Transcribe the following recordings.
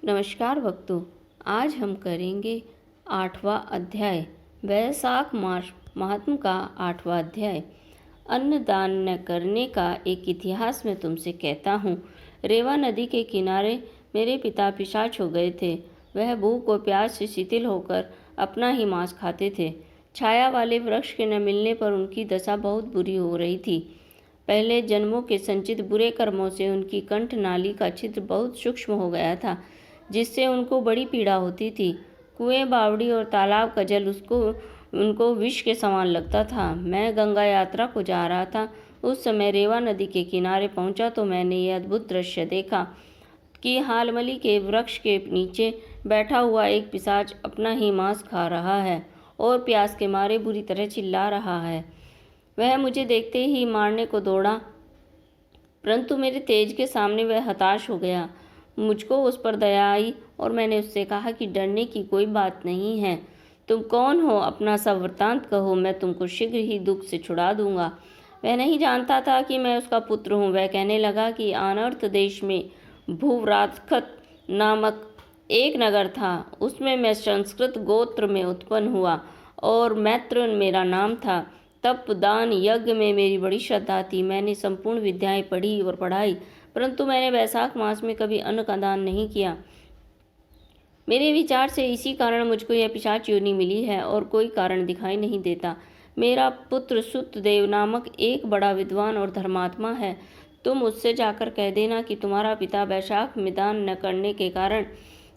नमस्कार भक्तों, आज हम करेंगे 8वां अध्याय वैशाख मास महात्म का 8वां अध्याय। अन्नदान न करने का एक इतिहास मैं तुमसे कहता हूँ। रेवा नदी के किनारे मेरे पिता पिशाच हो गए थे। वह भूख और प्यास से शिथिल होकर अपना ही मांस खाते थे। छाया वाले वृक्ष के न मिलने पर उनकी दशा बहुत बुरी हो रही थी। पहले जन्मों के संचित बुरे कर्मों से उनकी कंठ नाली का छिद्र बहुत सूक्ष्म हो गया था, जिससे उनको बड़ी पीड़ा होती थी। कुएं, बावड़ी और तालाब का जल उनको विष के समान लगता था। मैं गंगा यात्रा को जा रहा था। उस समय रेवा नदी के किनारे पहुंचा तो मैंने यह अद्भुत दृश्य देखा कि हालमली के वृक्ष के नीचे बैठा हुआ एक पिशाच अपना ही मांस खा रहा है और प्यास के मारे बुरी तरह चिल्ला रहा है। वह मुझे देखते ही मारने को दौड़ा, परंतु मेरे तेज के सामने वह हताश हो गया। मुझको उस पर दया आई और मैंने उससे कहा कि डरने की कोई बात नहीं है। तुम कौन हो? अपना सब वृत्तांत कहो, मैं तुमको शीघ्र ही दुख से छुड़ा दूंगा। वह नहीं जानता था कि मैं उसका पुत्र हूँ। वह कहने लगा कि अनर्थ देश में भूव्रातखत नामक एक नगर था। उसमें मैं संस्कृत गोत्र में उत्पन्न हुआ और मैत्र मेरा नाम था। तप, दान, यज्ञ में मेरी बड़ी श्रद्धा थी। मैंने संपूर्ण विद्याएं पढ़ी और पढ़ाई, परंतु मैंने वैशाख मास में कभी अन्न का दान नहीं किया। मेरे विचार से इसी कारण मुझको यह पिशाच योनि मिली है और कोई कारण दिखाई नहीं देता। मेरा पुत्र सुतदेव नामक एक बड़ा विद्वान और धर्मात्मा है। तुम उससे जाकर कह देना कि तुम्हारा पिता वैशाख में दान न करने के कारण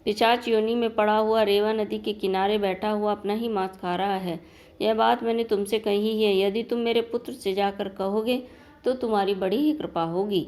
पिशाच योनि में पड़ा हुआ रेवा नदी के किनारे बैठा हुआ अपना ही मांस खा रहा है। यह बात मैंने तुमसे कही है। यदि तुम मेरे पुत्र से जाकर कहोगे तो तुम्हारी बड़ी ही कृपा होगी।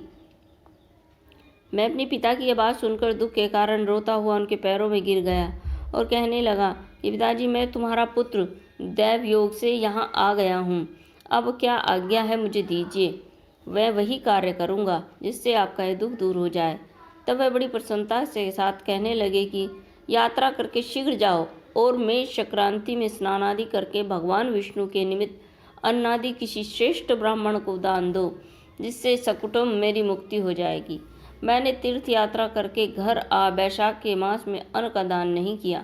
मैं अपने पिता की यह बात सुनकर दुख के कारण रोता हुआ उनके पैरों में गिर गया और कहने लगा कि पिताजी, मैं तुम्हारा पुत्र दैव योग से यहाँ आ गया हूँ। अब क्या आज्ञा है मुझे दीजिए। मैं वही कार्य करूँगा जिससे आपका यह दुख दूर हो जाए। तब वह बड़ी प्रसन्नता के साथ कहने लगे कि यात्रा करके शीघ्र जाओ और मेष संक्रांति में स्नान आदि करके भगवान विष्णु के निमित्त अन्नादि किसी श्रेष्ठ ब्राह्मण को दान दो, जिससे सकुटुम्ब मेरी मुक्ति हो जाएगी। मैंने तीर्थ यात्रा करके घर आ वैशाख के मास में अन्न का दान नहीं किया।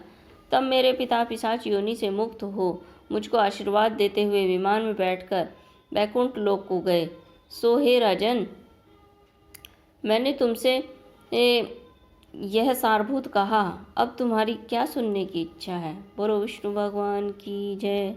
तब मेरे पिता पिशाच योनि से मुक्त हो मुझको आशीर्वाद देते हुए विमान में बैठकर वैकुंठ लोक को गए। सो हे राजन, मैंने तुमसे यह सारभूत कहा। अब तुम्हारी क्या सुनने की इच्छा है? बोलो विष्णु भगवान की जय।